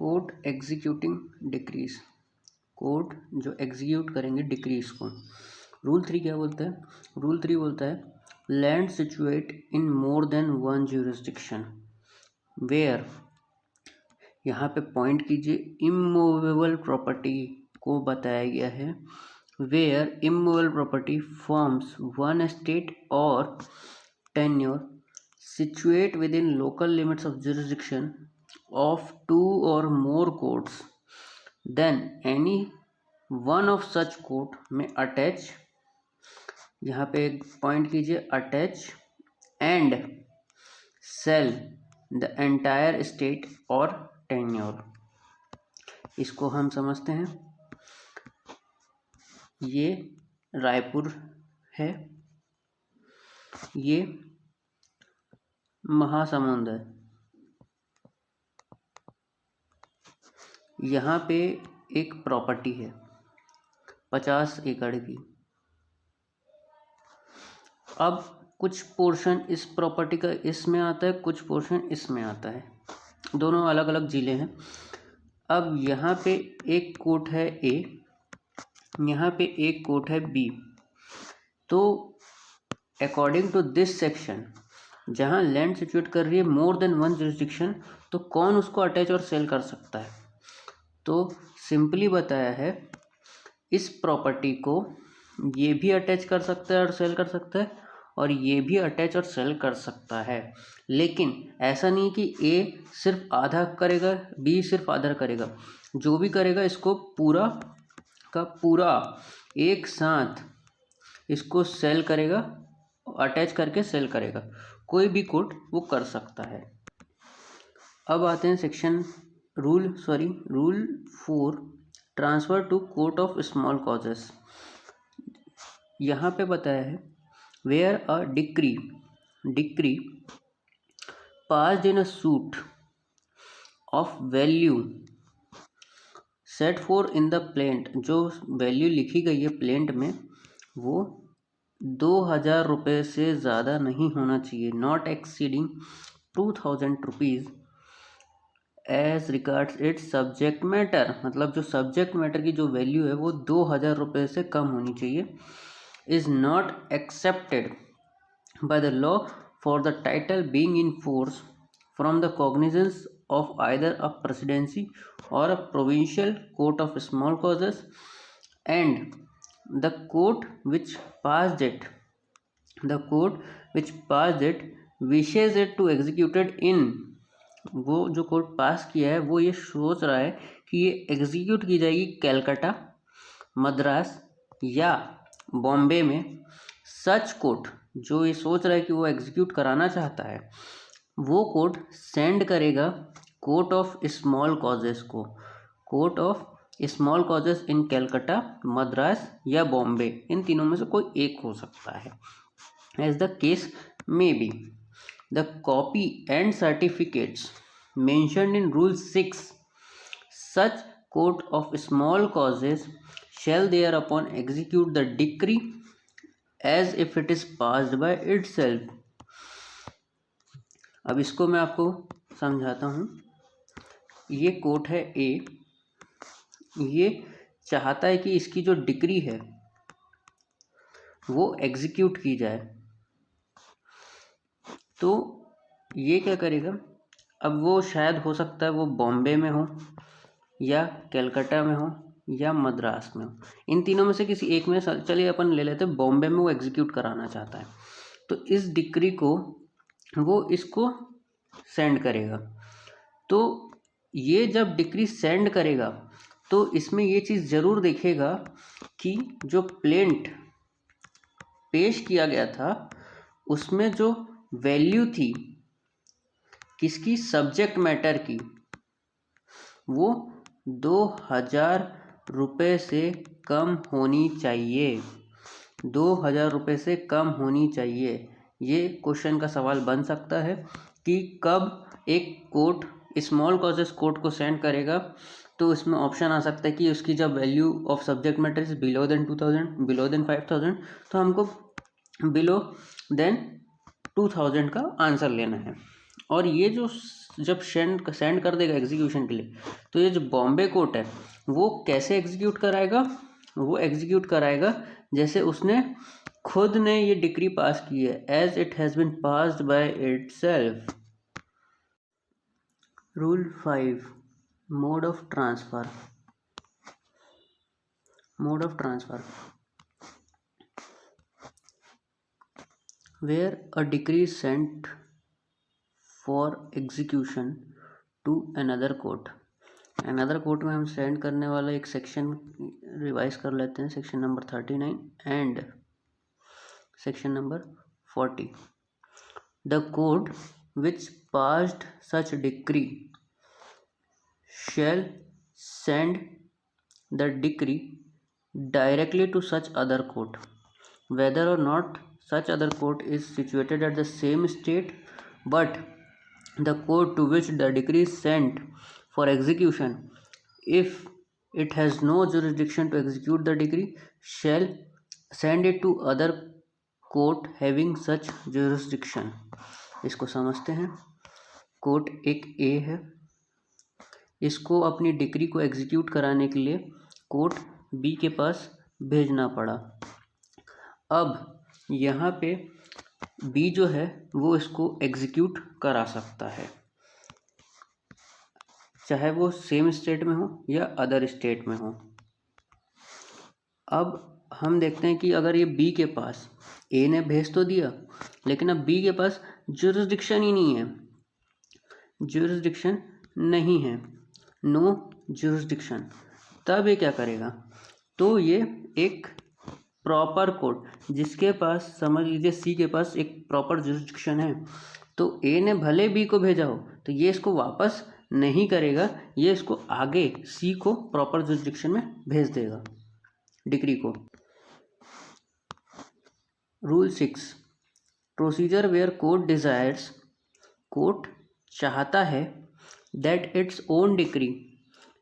Court executing decrees, court जो execute करेंगे decrees को। रूल 3 क्या बोलता है? रूल 3 बोलता है land situate in more than one jurisdiction where, यहाँ पे पॉइंट कीजिए, इमूवेबल प्रॉपर्टी को बताया गया है where immovable property forms one estate और tenure situate within local limits of jurisdiction of 2 or more courts, then any one of such court may attach, यहाँ पे एक पॉइंट कीजिए, attach and sell the entire estate or tenure। इसको हम समझते हैं, ये रायपुर है, ये महासमुंद है, यहाँ पे एक प्रॉपर्टी है 50 एकड़ की। अब कुछ पोर्शन इस प्रॉपर्टी का इसमें आता है, कुछ पोर्शन इसमें आता है, दोनों अलग अलग जिले हैं। अब यहाँ पे एक कोर्ट है ए, यहाँ पे एक कोर्ट है बी। तो अकॉर्डिंग टू दिस सेक्शन, जहाँ लैंड सिचुएट कर रही है मोर देन वन जुरिसडिक्शन, तो कौन उसको अटैच और सेल कर सकता है? तो सिंपली बताया है, इस प्रॉपर्टी को ये भी अटैच कर सकता है और सेल कर सकता है, और ये भी अटैच और सेल कर सकता है। लेकिन ऐसा नहीं कि ए सिर्फ आधा करेगा, बी सिर्फ आधा करेगा, जो भी करेगा इसको पूरा का पूरा एक साथ इसको सेल करेगा, अटैच करके सेल करेगा, कोई भी कोर्ट वो कर सकता है। अब आते हैं section rule 4, transfer to court of small causes. यहाँ पे बताया है where a decree passed in a suit of value set for in the plaint, जो वैल्यू लिखी गई है प्लेंट में वो 2000 रुपये से ज़्यादा नहीं होना चाहिए, not exceeding 2000 rupees as regards its subject matter, मतलब जो सब्जेक्ट मैटर की जो वैल्यू है वो 2000 रुपये से कम होनी चाहिए। Is not accepted by the law for the title being in force from the cognizance of either a presidency or a provincial court of small causes and the court which passed it wishes it to executed in, वो जो court पास किया है वो ये सोच रहा है कि ये एग्जीक्यूट की जाएगी कलकत्ता, मद्रास या बॉम्बे में। सच कोर्ट जो ये सोच रहा है कि वो एग्जीक्यूट कराना चाहता है, वो कोर्ट सेंड करेगा कोर्ट ऑफ स्मॉल कॉजेस को, कोर्ट ऑफ स्मॉल कॉजेस इन कलकत्ता, मद्रास या बॉम्बे, इन तीनों में से कोई एक हो सकता है। As the case may be the copy and certificates mentioned in rule 6 such court of small causes shall thereupon execute the decree as if it is passed by itself। अब इसको मैं आपको समझाता हूँ। ये कोर्ट है ए, ये चाहता है कि इसकी जो डिक्री है वो एग्जीक्यूट की जाए, तो ये क्या करेगा? अब वो शायद हो सकता है वो बॉम्बे में हो या कलकत्ता में हो या मद्रास में हो, इन तीनों में से किसी एक में, चलिए अपन ले लेते हैं बॉम्बे में वो एग्जीक्यूट कराना चाहता है। तो इस डिक्री को वो इसको सेंड करेगा। तो ये जब डिक्री सेंड करेगा तो इसमें ये चीज़ ज़रूर देखेगा कि जो प्लेंट पेश किया गया था उसमें जो वैल्यू थी किसकी, सब्जेक्ट मैटर की, वो 2000 रुपये से कम होनी चाहिए, 2000 रुपये से कम होनी चाहिए। ये क्वेश्चन का सवाल बन सकता है कि कब एक कोर्ट स्मॉल कॉजेस कोर्ट को सेंड करेगा, तो इसमें ऑप्शन आ सकता है कि उसकी जब value of subject matter is below than 2000, below than 5000, तो हमको बिलो देन 2000 का आंसर लेना है। और ये जो जब सेंड कर देगा एग्जीक्यूशन के लिए, तो ये जो बॉम्बे कोर्ट है वो कैसे एग्जीक्यूट कराएगा? वो एग्जीक्यूट कराएगा जैसे उसने खुद ने ये डिक्री पास की है, as it has been passed by itself. Rule 5, mode of transfer. Mode of transfer where a decree is sent for execution to another court। Another court में हम सेंड करने वाला एक सेक्शन रिवाइज कर लेते हैं, section number 39 and section number 40। The court which passed such decree shall send the decree directly to such other court, whether or not such other court is situated at the same state, but the court to which the decree is sent for execution, if it has no jurisdiction to execute the decree, shall send it to other court having such jurisdiction। इसको समझते हैं। Court एक ए है, इसको अपनी decree को execute कराने के लिए कोर्ट बी के पास भेजना पड़ा। अब यहाँ पे बी जो है वो इसको एग्जीक्यूट करा सकता है, चाहे वो सेम स्टेट में हो या अदर स्टेट में हो। अब हम देखते हैं कि अगर ये बी के पास, ए ने भेज तो दिया लेकिन अब बी के पास जुरिस्डिक्शन ही नहीं है, जुरिस्डिक्शन नहीं है, नो जुरिस्डिक्शन, तब ये क्या करेगा? तो ये एक प्रॉपर कोर्ट जिसके पास, समझ लीजिए सी के पास एक प्रॉपर जुरिस्डिक्शन है, तो ए ने भले बी को भेजा हो तो ये इसको वापस नहीं करेगा, ये इसको आगे सी को प्रॉपर जुरिस्डिक्शन में भेज देगा डिक्री को। Rule 6, procedure where court desires, court चाहता है that its own decree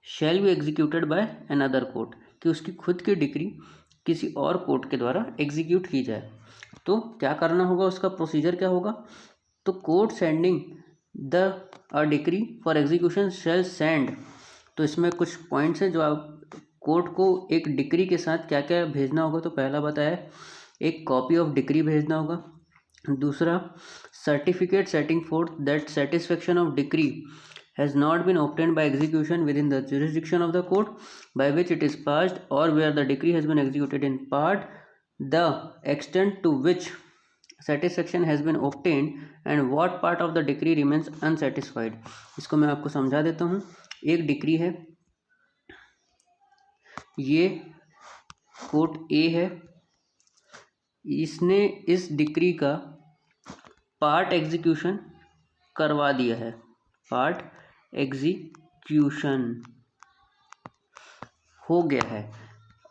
shall be executed by another court, कि उसकी खुद की डिक्री किसी और कोर्ट के द्वारा एग्जीक्यूट की जाए। तो क्या करना होगा, उसका प्रोसीजर क्या होगा? तो court sending the a decree for execution shall send, तो इसमें कुछ पॉइंट्स हैं जो आप कोर्ट को एक डिक्री के साथ क्या क्या भेजना होगा। तो पहला बताया, एक कॉपी ऑफ डिक्री भेजना होगा। दूसरा, certificate setting fourth that satisfaction of decree has not been obtained by execution within the jurisdiction of the court by which it is passed, or where the decree has been executed in part, the extent to which satisfaction has been obtained, and what part of the decree remains unsatisfied। इसको मैं आपको समझा देता हूँ। एक decree है, ये court ए है, इसने इस डिक्री का पार्ट एग्जीक्यूशन करवा दिया है, पार्ट एग्जीक्यूशन हो गया है,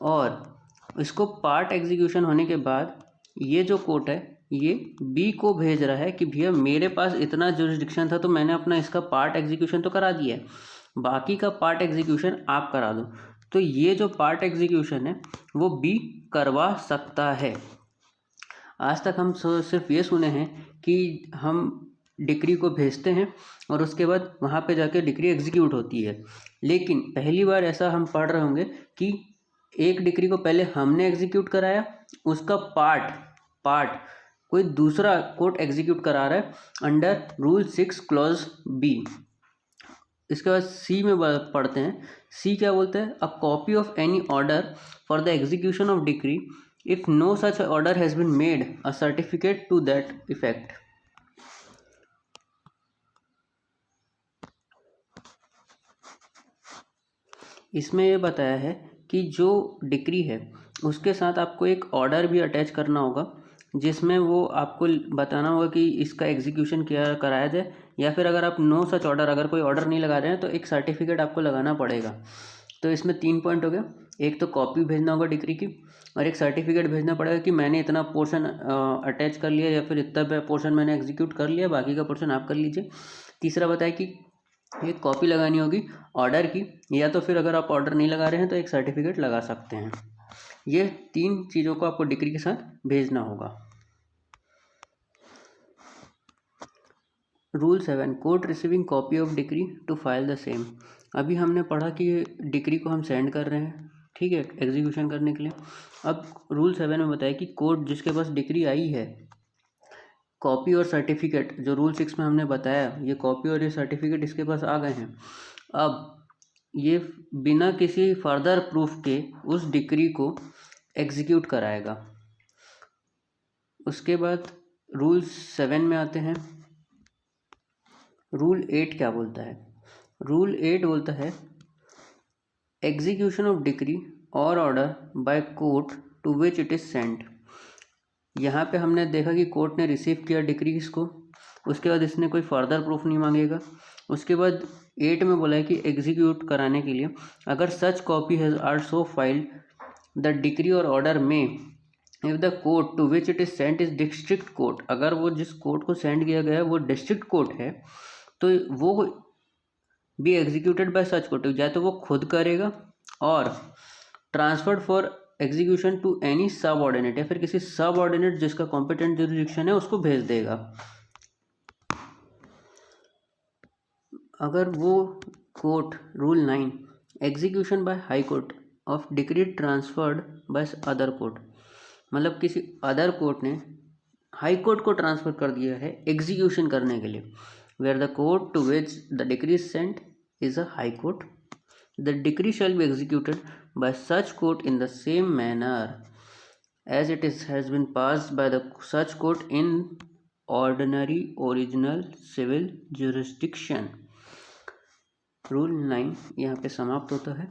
और इसको पार्ट एग्जीक्यूशन होने के बाद ये जो कोर्ट है ये बी को भेज रहा है कि भैया मेरे पास इतना जुरिस्डिक्शन था तो मैंने अपना इसका पार्ट एग्जीक्यूशन तो करा दिया है, बाकी का पार्ट एग्जीक्यूशन आप करा दो। तो ये जो पार्ट एग्जीक्यूशन है वो बी करवा सकता है। आज तक हम सिर्फ ये सुने हैं कि हम डिक्री को भेजते हैं और उसके बाद वहाँ पे जाके डिक्री एग्जीक्यूट होती है, लेकिन पहली बार ऐसा हम पढ़ रहे होंगे कि एक डिक्री को पहले हमने एग्जीक्यूट कराया, उसका पार्ट कोई दूसरा कोर्ट एग्जीक्यूट करा रहा है अंडर रूल 6 क्लॉज बी। इसके बाद सी में पढ़ते हैं, सी क्या बोलते हैं? A copy of any order for the execution of decree, if no such order has been made, a certificate to that effect. इसमें ये बताया है कि जो डिक्री है उसके साथ आपको एक ऑर्डर भी अटैच करना होगा, जिसमें वो आपको बताना होगा कि इसका एग्जीक्यूशन किया कराया जाए, या फिर अगर आप नो सच ऑर्डर, अगर कोई ऑर्डर नहीं लगा रहे हैं तो एक सर्टिफिकेट आपको लगाना पड़ेगा। तो इसमें 3 पॉइंट हो गया, एक तो कॉपी भेजना होगा डिक्री की, और एक सर्टिफिकेट भेजना पड़ेगा कि मैंने इतना पोर्शन अटैच कर लिया या फिर इतना पोर्शन मैंने एग्जीक्यूट कर लिया, बाकी का पोर्शन आप कर लीजिए। तीसरा बताया कि एक कॉपी लगानी होगी ऑर्डर की, या तो फिर अगर आप ऑर्डर नहीं लगा रहे हैं तो एक सर्टिफिकेट लगा सकते हैं। ये 3 चीज़ों को आपको डिक्री के साथ भेजना होगा। Rule 7, court receiving copy of decree to file the same. अभी हमने पढ़ा कि डिक्री को हम सेंड कर रहे हैं, ठीक है, एग्जीक्यूशन करने के लिए। अब रूल 7 में बताया कि कोर्ट जिसके पास डिक्री आई है, कॉपी और सर्टिफिकेट, जो रूल 6 में हमने बताया, ये कॉपी और ये सर्टिफिकेट इसके पास आ गए हैं। अब ये बिना किसी फर्दर प्रूफ के उस डिक्री को एग्जीक्यूट कराएगा। उसके बाद रूल 7 में आते हैं। रूल 8 क्या बोलता है? रूल 8 बोलता है एग्जीक्यूशन ऑफ डिक्री और order by court to which it is sent. यहाँ पे हमने देखा कि कोर्ट ने रिसीव किया डिक्री इसको, उसके बाद इसने कोई फर्दर प्रूफ नहीं मांगेगा। उसके बाद 8 में बोला है कि एग्जीक्यूट कराने के लिए अगर such copy has also filed the decree और ऑर्डर में if the court to which it is sent is district court, अगर वो जिस कोर्ट को सेंड किया गया है वो डिस्ट्रिक्ट कोर्ट है तो वो be executed by such court, या तो वो खुद करेगा और transferred for execution to any subordinate, या फिर किसी सब ऑर्डिनेट जिसका कॉम्पिटेंट जुरिडिक्शन है उसको भेज देगा। अगर वो कोर्ट, rule 9, execution by high court of decree transferred by other court, मतलब किसी अदर कोर्ट ने हाई कोर्ट को ट्रांसफ़र कर दिया है एग्जीक्यूशन करने के लिए, where the court to which the decree is sent is a high court, the decree shall be executed by such court in the same manner as it is has been passed by the such court in ordinary original civil jurisdiction. Rule 9 यहाँ पे समाप्त होता है।